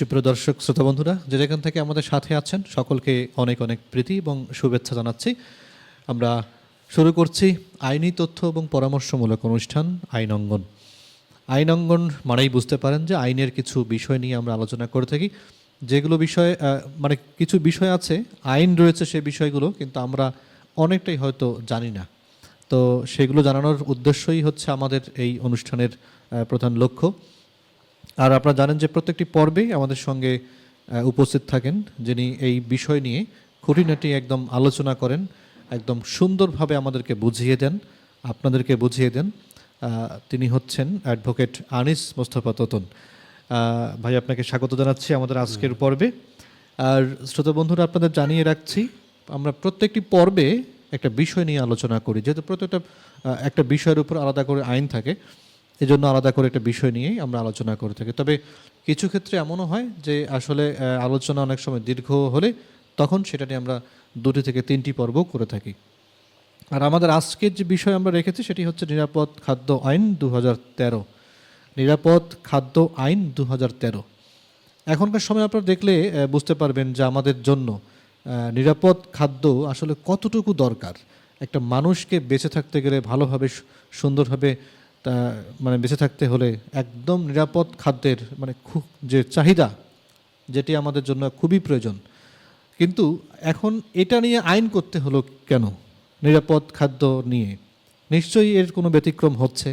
সুপ্রিয় দর্শক শ্রোতা বন্ধুরা, যে যেখান থেকে আমাদের সাথে আছেন সকলকে অনেক অনেক প্রীতি এবং শুভেচ্ছা জানাচ্ছি। আমরা শুরু করছি আইনি তথ্য এবং পরামর্শমূলক অনুষ্ঠান আইন অঙ্গন। আইন অঙ্গন মানেই বুঝতে পারেন যে আইনের কিছু বিষয় নিয়ে আমরা আলোচনা করে থাকি, যেগুলো বিষয়ে মানে কিছু বিষয় আছে, আইন রয়েছে সে বিষয়গুলো, কিন্তু আমরা অনেকটাই হয়তো জানি না। তো সেগুলো জানানোর উদ্দেশ্যই হচ্ছে আমাদের এই অনুষ্ঠানের প্রধান লক্ষ্য। আর আপনারা জানেন যে প্রত্যেকটি পর্বেই আমাদের সঙ্গে উপস্থিত থাকেন যিনি এই বিষয় নিয়ে খুঁটিনাটি একদম আলোচনা করেন, একদম সুন্দরভাবে আমাদেরকে বুঝিয়ে দেন, আপনাদেরকে বুঝিয়ে দেন। তিনি হচ্ছেন অ্যাডভোকেট আনিস মোস্তফা তোতন। ভাই, আপনাকে স্বাগত জানাচ্ছি আমাদের আজকের পর্বে। আর শ্রোতা বন্ধুরা, আপনাদের জানিয়ে রাখছি আমরা প্রত্যেকটি পর্বে একটা বিষয় নিয়ে আলোচনা করি, যেহেতু প্রত্যেকটা একটা বিষয়ের উপর আলাদা করে আইন থাকে, এই জন্য আলাদা করে একটা বিষয় নিয়েই আমরা আলোচনা করে থাকি। তবে কিছু ক্ষেত্রে এমনও হয় যে আসলে আলোচনা অনেক সময় দীর্ঘ হলে তখন সেটা নিয়ে আমরা 2 থেকে 3টি পর্ব করে থাকি। আর আমাদের আজকের যে বিষয় আমরা রেখেছি সেটি হচ্ছে নিরাপদ খাদ্য আইন 2013। নিরাপদ খাদ্য আইন 2013। এখনকার সময় আপনারা দেখলে বুঝতে পারবেন যে আমাদের জন্য নিরাপদ খাদ্য আসলে কতটুকু দরকার। একটা মানুষকে বেঁচে থাকতে গেলে ভালোভাবে সুন্দরভাবে তা মানে বেঁচে থাকতে হলে একদম নিরাপদ খাদ্যের মানে খুব যে চাহিদা, যেটি আমাদের জন্য খুবই প্রয়োজন। কিন্তু এখন এটা নিয়ে আইন করতে হলো কেন? নিরাপদ খাদ্য নিয়ে নিশ্চয়ই এর কোনো ব্যতিক্রম হচ্ছে,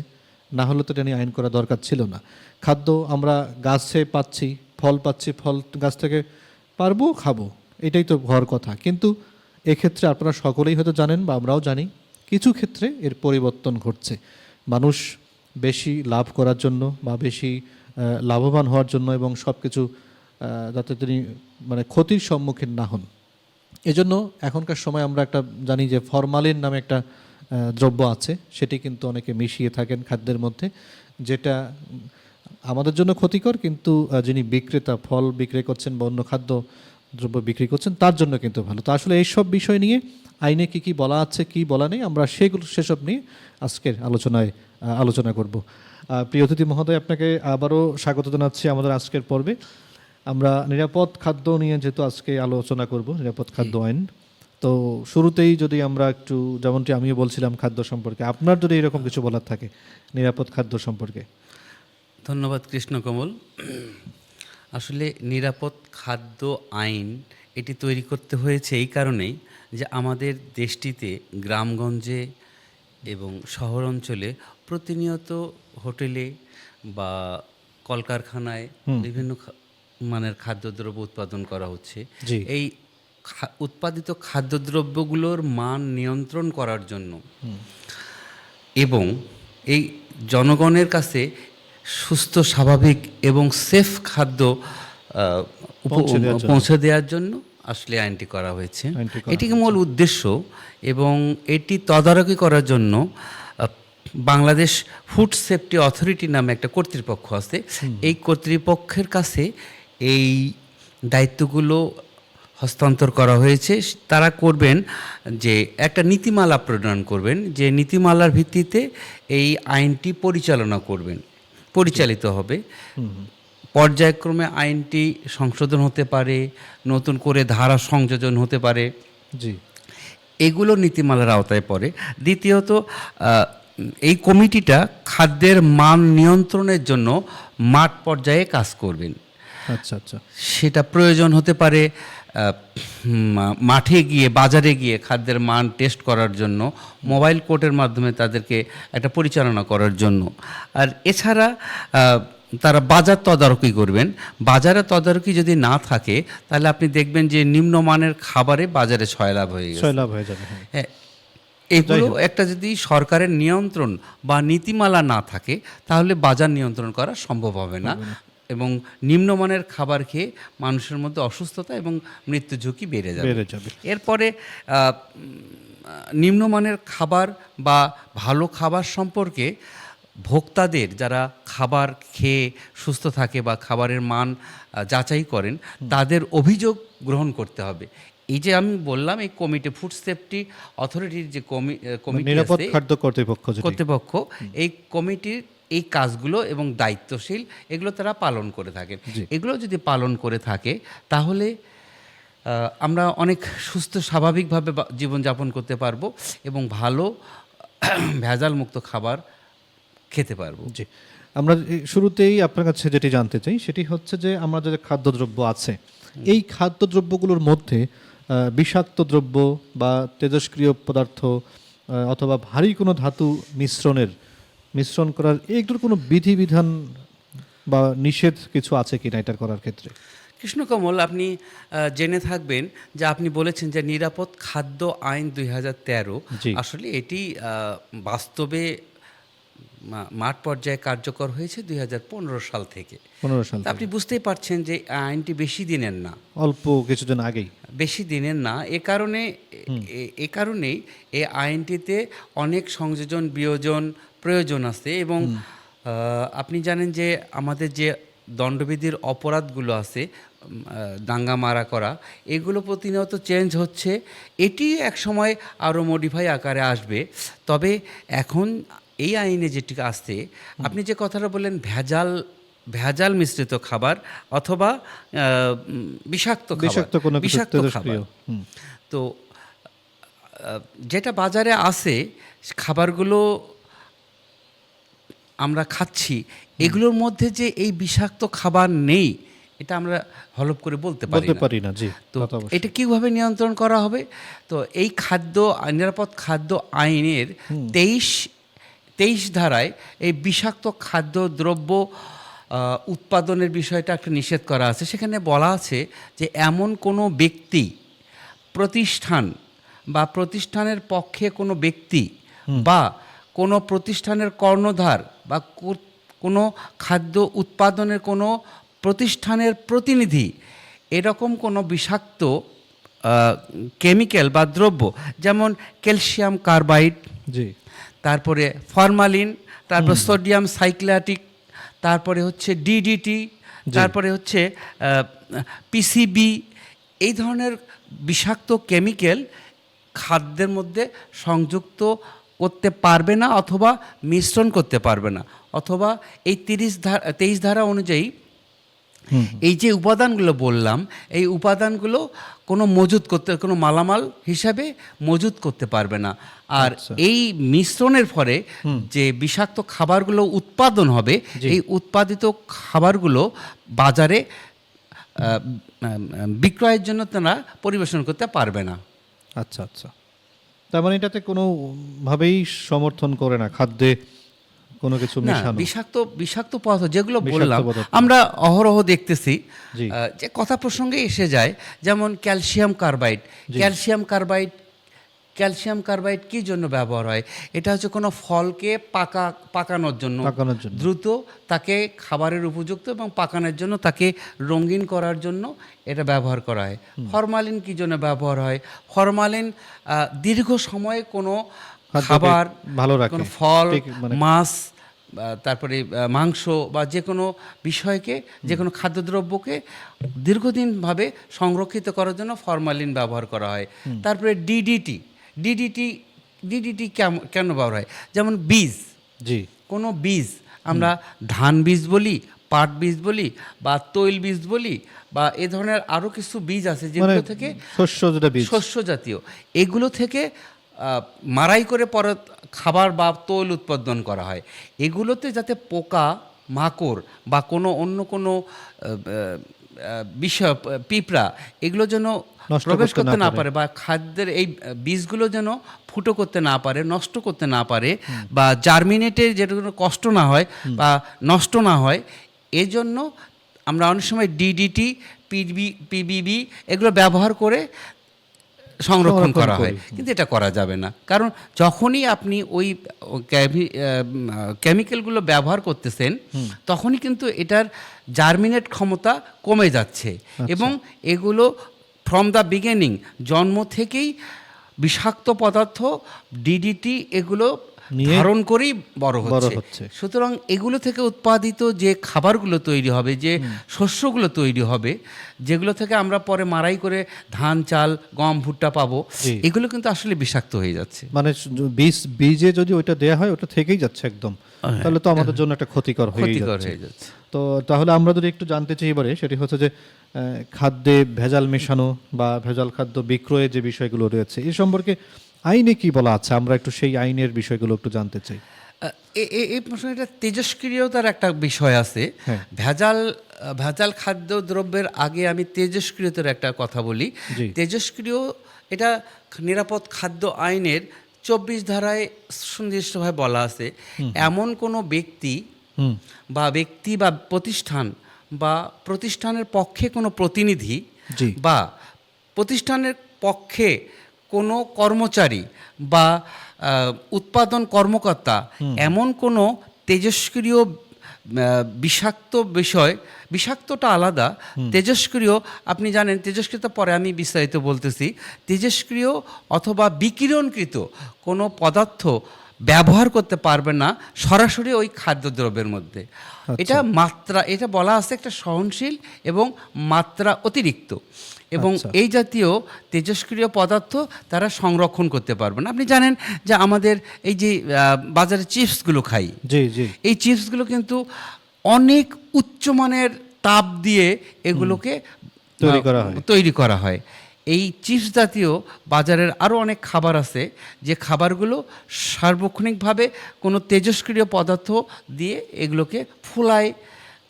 না হলে তো এটা নিয়ে আইন করা দরকার ছিল না। খাদ্য আমরা গাছে পাচ্ছি, ফল পাচ্ছি, ফল গাছ থেকে পারবো, খাবো, এটাই তো হওয়ার কথা। কিন্তু এক্ষেত্রে আপনারা সকলেই হয়তো জানেন বা আমরাও জানি, কিছু ক্ষেত্রে এর পরিবর্তন ঘটছে। মানুষ বেশি লাভ করার জন্য বা বেশি লাভবান হওয়ার জন্য এবং সব কিছু যাতে তিনি মানে ক্ষতির সম্মুখীন না হন, এজন্য এখনকার সময় আমরা একটা জানি যে ফরমালিন নামে একটা দ্রব্য আছে, সেটি কিন্তু অনেকে মিশিয়ে থাকেন খাদ্যের মধ্যে, যেটা আমাদের জন্য ক্ষতিকর, কিন্তু যিনি বিক্রেতা ফল বিক্রি করছেন বা অন্য খাদ্য দ্রব্য বিক্রি করছেন তার জন্য কিন্তু ভালো। তো আসলে এইসব বিষয় নিয়ে আইনে কি কি বলা আছে, কি বলা নেই, আমরা সেসব নিয়ে আজকের আলোচনায় আলোচনা করব। প্রিয় অতিথি মহোদয়, আপনাকে আবারও স্বাগত জানাচ্ছি আমাদের আজকের পর্বে। আমরা নিরাপদ খাদ্য নিয়ে যেহেতু আজকে আলোচনা করব, নিরাপদ খাদ্য আইন, তো শুরুতেই যদি আমরা একটু, যেমনটি আমিও বলছিলাম খাদ্য সম্পর্কে, আপনার যদি এরকম কিছু বলার থাকে নিরাপদ খাদ্য সম্পর্কে। ধন্যবাদ কৃষ্ণকমল। আসলে নিরাপদ খাদ্য আইন এটি তৈরি করতে হয়েছে এই কারণেই যে আমাদের দেশটিতে গ্রামগঞ্জে এবং শহর অঞ্চলে প্রতিনিয়ত হোটেলে বা কলকারখানায় বিভিন্ন মানের খাদ্যদ্রব্য উৎপাদন করা হচ্ছে। এই উৎপাদিত খাদ্যদ্রব্যগুলোর মান নিয়ন্ত্রণ করার জন্য এবং এই জনগণের কাছে সুস্থ, স্বাভাবিক এবং সেফ খাদ্য পৌঁছে দেওয়ার জন্য আসলে আইনটি করা হয়েছে। এটিকে মূল উদ্দেশ্য, এবং এটি তদারকি করার জন্য বাংলাদেশ ফুড সেফটি অথরিটি নামে একটা কর্তৃপক্ষ আছে। এই কর্তৃপক্ষের কাছে এই দায়িত্বগুলো হস্তান্তর করা হয়েছে। তারা করবেন যে একটা নীতিমালা প্রণয়ন করবেন, যে নীতিমালার ভিত্তিতে এই আইনটি পরিচালিত হবে। পর্যায়ক্রমে আইনটি সংশোধন হতে পারে, নতুন করে ধারা সংযোজন হতে পারে, জি, এগুলো নীতিমালার আওতায় পড়ে। দ্বিতীয়ত, এই কমিটিটা খাদ্যের মান নিয়ন্ত্রণের জন্য মাঠ পর্যায়ে কাজ করবেন। আচ্ছা আচ্ছা, সেটা প্রয়োজন হতে পারে মাঠে গিয়ে, বাজারে গিয়ে খাদ্যের মান টেস্ট করার জন্য, মোবাইল কোর্টের মাধ্যমে তাদেরকে একটা পরিচালনা করার জন্য। আর এছাড়া তারা বাজার তদারকি করবেন। বাজারে তদারকি যদি না থাকে তাহলে আপনি দেখবেন যে নিম্নমানের খাবারে বাজারে ছয়লাভ হয়ে যাবে। হ্যাঁ, এগুলো একটা যদি সরকারের নিয়ন্ত্রণ বা নীতিমালা না থাকে তাহলে বাজার নিয়ন্ত্রণ করা সম্ভব হবে না, এবং নিম্নমানের খাবার খেয়ে মানুষের মধ্যে অসুস্থতা এবং মৃত্যু ঝুঁকি বেড়ে যাবে। এরপরে নিম্নমানের খাবার বা ভালো খাবার সম্পর্কে ভোক্তাদের, যারা খাবার খেয়ে সুস্থ থাকে বা খাবারের মান যাচাই করেন, তাদের অভিযোগ গ্রহণ করতে হবে। এই যে আমি বললাম, এই কমিটি, ফুড সেফটি অথরিটির যে কমিটি, নিরাপদ খাদ্য কর্তৃপক্ষ, এই কমিটির এই কাজগুলো এবং দায়িত্বশীল এগুলো তারা পালন করে থাকেন। জি। এগুলো যদি পালন করে থাকে তাহলে আমরা অনেক সুস্থ স্বাভাবিকভাবে জীবনযাপন করতে পারবো এবং ভালো ভেজালমুক্ত খাবার খেতে পারবো। জি, আমরা শুরুতেই আপনার কাছে যেটি জানতে চাই সেটি হচ্ছে যে আমরা যে খাদ্যদ্রব্য আছে এই খাদ্যদ্রব্যগুলোর মধ্যে বিষাক্ত দ্রব্য বা তেজস্ক্রিয় পদার্থ অথবা ভারী কোনো ধাতু মিশ্রণ করার এগুলোর কোনো বিধিবিধান বা নিষেধ কিছু আছে কিনা এটা করার ক্ষেত্রে? কৃষ্ণকমল, আপনি জেনে থাকবেন যে আপনি বলেছেন যে নিরাপদ খাদ্য আইন 2013, জি। আসলে এটি বাস্তবে মাঠ পর্যায়ে কার্যকর হয়েছে 2015 সাল থেকে। 15 সাল তা আপনি বুঝতেই পারছেন যে আইনটি বেশি দিনের না, অল্প কিছুদিন আগেই। বেশি দিনের না। এ কারণেই এই আইনটিতে অনেক সংযোজন বিয়োজন প্রয়োজন আছে এবং আপনি জানেন যে আমাদের যে দণ্ডবিধির অপরাধগুলো আছে, দাঙ্গা মারা করা, এগুলো প্রতিনিয়ত চেঞ্জ হচ্ছে। এটি একসময় আরও মডিফাই আকারে আসবে। তবে এখন এই আইনে যেটি আসছে, আপনি যে কথাটা বললেন ভেজাল মিশ্রিত খাবার অথবা বিষাক্ত কোনো কিছু বিষাক্ত খাবার, তেজস্ক্রিয়। তো যেটা বাজারে আছে খাবারগুলো আমরা খাচ্ছি, এগুলোর মধ্যে যে এই বিষাক্ত খাবার নেই এটা আমরা হলফ করে বলতে পারি না। জি, তো তা তো অবশ্যই। এটা কীভাবে নিয়ন্ত্রণ করা হবে? তো এই নিরাপদ খাদ্য আইনের 23 ধারায় এই বিষাক্ত খাদ্য দ্রব্য উৎপাদনের বিষয়টা একটা নিষেধ করা আছে। সেখানে বলা আছে যে এমন কোনো ব্যক্তি, প্রতিষ্ঠান বা প্রতিষ্ঠানের পক্ষে কোনো ব্যক্তি বা কোনো প্রতিষ্ঠানের কর্ণধার বা কোনো খাদ্য উৎপাদনের কোনো প্রতিষ্ঠানের প্রতিনিধি এরকম কোনো বিষাক্ত কেমিক্যাল বা দ্রব্য, যেমন ক্যালসিয়াম কার্বাইড, জি, তারপরে ফরমালিন, তারপর সোডিয়াম সাইক্লাটিক, তারপরে হচ্ছে ডিডিটি, তারপরে হচ্ছে পিসিবি, এই ধরনের বিষাক্ত কেমিক্যাল খাদ্যের মধ্যে সংযুক্ত করতে পারবে না অথবা মিশ্রণ করতে পারবে না, অথবা এই 23 ধারা অনুযায়ী এই যে উপাদানগুলো বললাম এই উপাদানগুলো কোনো মালামাল হিসাবে মজুত করতে পারবে না। আর এই মিশ্রণের ফলে যে বিষাক্ত খাবারগুলো উৎপাদন হবে, এই উৎপাদিত খাবারগুলো বাজারে বিক্রয়ের জন্য তারা পরিবেশন করতে পারবে না। আচ্ছা আচ্ছা, তার মানে এটাতে কোনোভাবেই সমর্থন করে না খাদ্যে কোনো কিছু মেশানো। বিষাক্ত পদার্থ যেগুলো বললাম আমরা অহরহ দেখতেছি, যে কথা প্রসঙ্গে এসে যায়, যেমন ক্যালসিয়াম কার্বাইড কি জন্য ব্যবহার হয়? এটা হচ্ছে কোনো ফলকে পাকানোর জন্য, দ্রুত তাকে খাবারের উপযুক্ত এবং পাকানোর জন্য, তাকে রঙিন করার জন্য এটা ব্যবহার করা হয়। ফরমালিন কি জন্য ব্যবহার হয়? ফরমালিন দীর্ঘ সময়ে কোনো খাবার, কোনো ফল, মাছ, তারপরে মাংস বা যে কোনো বিষয়কে, যে কোনো খাদ্যদ্রব্যকে দীর্ঘদিনভাবে সংরক্ষিত করার জন্য ফরমালিন ব্যবহার করা হয়। তারপরে ডিডিটি কেন ব্যবহার হয়? যেমন বীজ, কোনো বীজ, আমরা ধান বীজ বলি, পাট বীজ বলি বা তৈল বীজ বলি বা এ ধরনের আরও কিছু বীজ আছে যেগুলো থেকে শস্য জাতীয়, এগুলো থেকে মারাই করে পরে খাবার বা তৈল উৎপাদন করা হয়। এগুলোতে যাতে পোকা মাকড় বা অন্য কোনো বিষয়, পিঁপড়া, এগুলো যেন প্রবেশ করতে না পারে বা খাদ্যের এই বীজগুলো যেন ফুটো করতে না পারে, নষ্ট করতে না পারে বা জার্মিনেটের যেটা কোনো কষ্ট না হয় বা নষ্ট না হয়, এজন্য আমরা অনেক সময় ডিডিটি, পিবিবি এগুলো ব্যবহার করে সংরক্ষণ করা হয়। কিন্তু এটা করা যাবে না, কারণ যখনই আপনি ওই কেমিক্যালগুলো ব্যবহার করতেছেন তখনই কিন্তু এটার জার্মিনেট ক্ষমতা কমে যাচ্ছে এবং এগুলো ফ্রম দ্য বিগিনিং, জন্ম থেকেই বিষাক্ত পদার্থ ডিডিটি এগুলো নিয়ে ধারণ করেই বড় বড় হচ্ছে। হচ্ছে। সুতরাং এগুলো থেকে উৎপাদিত যে খাবারগুলো তৈরি হবে, যে শস্যগুলো তৈরি হবে, যেগুলো থেকে আমরা পরে মাড়াই করে ধান, চাল, গম, ভুট্টা পাবো, জি। এগুলো কিন্তু আসলে বিষাক্ত হয়ে যাচ্ছে। মানে বীজে যদি ওইটা দেয়া হয় ওটা থেকেই যাচ্ছে একদম, তাহলে তো আমাদের জন্য একটা ক্ষতিকর ক্ষতিকর যাচ্ছে। হয়ে যাচ্ছে। তো তাহলে আমরা যদি একটু জানতে চাই এবারে, সেটি হচ্ছে যে খাদ্যে ভেজাল মেশানো বা ভেজাল খাদ্য বিক্রয়ের যে বিষয়গুলো রয়েছে এই সম্পর্কে আইনে কি বলা আছে, আমরা একটু সেই আইনের বিষয়গুলো একটু জানতে চাই। এই প্রশ্নটা তেজস্ক্রিয়তার একটা বিষয় আছে। হ্যাঁ। ভেজাল খাদ্য দ্রব্যের আগে আমি তেজস্ক্রিয়তার একটা কথা বলি। জি। তেজস্ক্রিয় এটা নিরাপদ খাদ্য আইনের 24 ধারায় সুনির্দিষ্টভাবে বলা আছে, এমন কোনো ব্যক্তি হুম। বা প্রতিষ্ঠান বা প্রতিষ্ঠানের পক্ষে কোনো প্রতিনিধি জি। বা প্রতিষ্ঠানের পক্ষে কোনো কর্মচারী বা উৎপাদন কর্মকর্তা এমন কোনো তেজস্ক্রিয় বিষাক্তটা আলাদা। তেজস্ক্রিয়, আপনি জানেন তেজস্ক্রিয়তা পরে আমি বিস্তারিত বলতেছি। তেজস্ক্রিয় অথবা বিকিরণকৃত কোনো পদার্থ ব্যবহার করতে পারবে না সরাসরি ওই খাদ্যদ্রব্যের মধ্যে। এটা বলা আছে একটা সহনশীল এবং মাত্রা অতিরিক্ত, এবং এই জাতীয় তেজস্ক্রিয় পদার্থ তারা সংরক্ষণ করতে পারবে না। আপনি জানেন যে আমাদের এই যে বাজারে চিপসগুলো খাই, জি জি, এই চিপসগুলো কিন্তু অনেক উচ্চমানের তাপ দিয়ে এগুলোকে তৈরি করা হয়। এই চিপস জাতীয় বাজারের আরও অনেক খাবার আছে যে খাবারগুলো সার্বক্ষণিকভাবে কোনো তেজস্ক্রিয় পদার্থ দিয়ে এগুলোকে ফুলায়,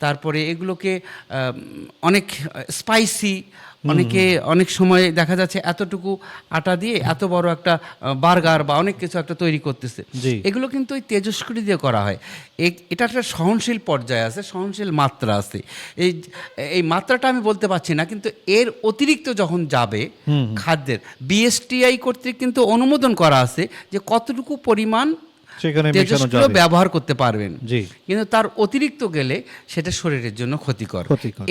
তারপরে এগুলোকে অনেক স্পাইসি, অনেক সময় দেখা যাচ্ছে এতটুকু আটা দিয়ে এত বড় একটা বার্গার বা অনেক কিছু একটা তৈরি করতেছে। এগুলো কিন্তু ওই তেজস্ক্রিয় দিয়ে করা হয়। এটা একটা সহনশীল পর্যায়ে আছে, সহনশীল মাত্রা আছে। এই মাত্রাটা আমি বলতে পারছি না, কিন্তু এর অতিরিক্ত যখন যাবে খাদ্যের, বিএসটিআই কর্তৃক কিন্তু অনুমোদন করা আছে যে কতটুকু পরিমাণ তেজস্ক্রিয় ব্যবহার করতে পারবেন, কিন্তু তার অতিরিক্ত গেলে সেটা শরীরের জন্য ক্ষতিকর।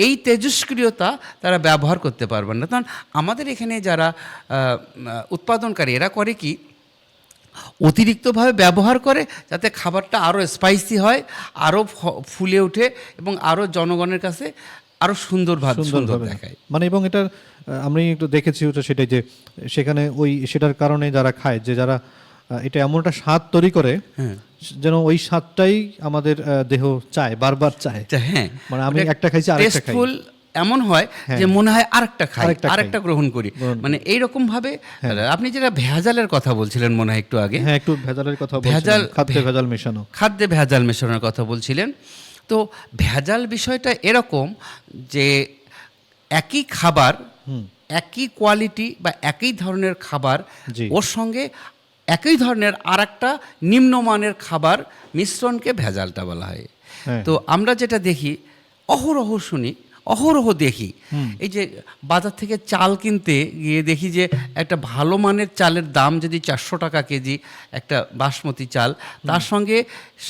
এই তেজস্ক্রিয়তা তারা ব্যবহার করতে পারবেন না। কারণ আমাদের এখানে যারা উৎপাদনকারী এরা করে কি, অতিরিক্তভাবে ব্যবহার করে যাতে খাবারটা আরও স্পাইসি হয়, আরও ফুলে ওঠে এবং আরও জনগণের কাছে আরও সুন্দর দেখায়। মানে এবং এটা আমি একটু দেখেছি ওটা, সেটাই যে সেখানে সেটার কারণে যারা খায়, যে যারা এটা এমন একটা স্বাদ তৈরি করে যেন ওই স্বাদটাই আমাদের দেহ চায়, বারবার চায়। হ্যাঁ, মানে আমি একটা খাইছি আরেকটা খাই, এমন হয় যে মনে হয় আরেকটা গ্রহণ করি, মানে এইরকম ভাবে। আপনি যেটা ভেজালের কথা বলছিলেন মনে হয় একটু আগে, হ্যাঁ একটু ভেজালের কথা বলছিলেন, খাদ্যে ভেজাল মেশানোর কথা বলছিলেন। তো ভেজাল বিষয়টা এরকম যে একই খাবার, একই কোয়ালিটি বা একই ধরনের খাবার, ওর সঙ্গে একই ধরনের আরেকটা নিম্নমানের খাবার মিশ্রণকে ভেজালটা বলা হয়। তো আমরা যেটা দেখি, অহরহ দেখি, এই যে বাজার থেকে চাল কিনতে গিয়ে দেখি যে একটা ভালো মানের চালের দাম যদি 400 টাকা কেজি, একটা বাসমতি চাল, তার সঙ্গে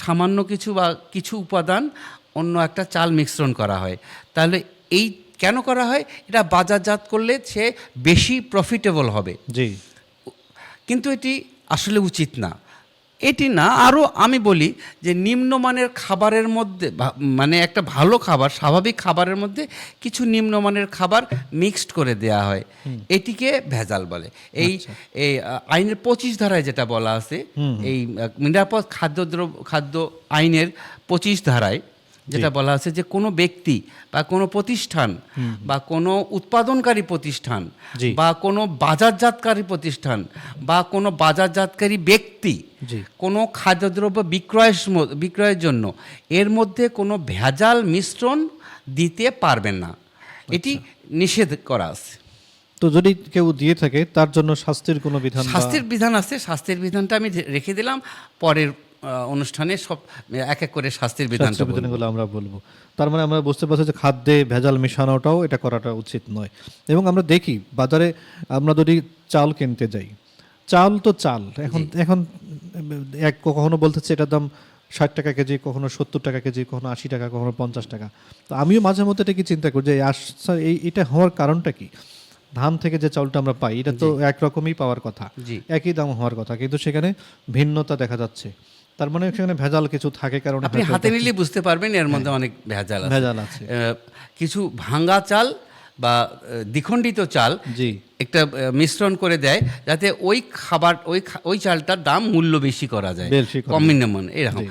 সামান্য কিছু উপাদান অন্য একটা চাল মিশ্রণ করা হয়। তাহলে এই কেন করা হয়? এটা বাজারজাত করলে সে বেশি প্রফিটেবল হবে। কিন্তু এটি আসলে উচিত না। এটি না, আরও আমি বলি যে নিম্নমানের খাবারের মধ্যে, মানে একটা ভালো খাবার, স্বাভাবিক খাবারের মধ্যে কিছু নিম্নমানের খাবার মিক্সড করে দেয়া হয়, এটিকে ভেজাল বলে। এই আইনের 25 ধারায় যেটা বলা আছে, এই নিরাপদ খাদ্য আইনের 25 ধারায় যেটা বলা আছে যে কোনো ব্যক্তি বা কোনো প্রতিষ্ঠান বা কোনো উৎপাদনকারী প্রতিষ্ঠান বা কোনো বাজারজাতকারী প্রতিষ্ঠান বা কোনো বাজারজাতকারী ব্যক্তি কোনো খাদ্যদ্রব্য বিক্রয়ের জন্য এর মধ্যে কোনো ভেজাল মিশ্রণ দিতে পারবেন না, এটি নিষেধ করা আছে। তো যদি কেউ দিয়ে থাকে তার জন্য শাস্তির কোনো বিধান আছে। শাস্তির বিধানটা আমি রেখে দিলাম, পরের অনুষ্ঠানে সব এক এক করে শাস্তির বিধানগুলো আমরা বলবো। তার মানে আমরা বুঝতে পারছি যে খাদ্যে ভেজাল মেশানোটাও এটা করাটা উচিত নয়। এবং আমরা দেখি বাজারে, আমরা যদি চাল কিনতে যাই, চাল তো চাল, এখন কখনো বলতেছে এটার দাম 60 টাকা কেজি, কখনো 70 টাকা কেজি, কখনো 80 টাকা, কখনো 50 টাকা। তো আমিও মাঝে মধ্যে এটা কি চিন্তা করি যে এটা হওয়ার কারণটা কি? ধান থেকে যে চাউলটা আমরা পাই এটা তো একরকমই পাওয়ার কথা, জি। একই দাম হওয়ার কথা, কিন্তু সেখানে ভিন্নতা দেখা যাচ্ছে। তার মানে সেখানে ভেজাল কিছু থাকে, কারণ আপনি হাতে নিলে বুঝতে পারবেন এর মধ্যে অনেক ভেজাল আছে। ভেজাল আছে। কিছু ভাঙ্গা চাল বা দ্বিখণ্ডিত চাল জি। একটা মিশ্রণ করে দেয় যাতে ওই খাবার ওই চালটার দাম মূল্য বেশি করা যায়, বেশি করা কম এরকম।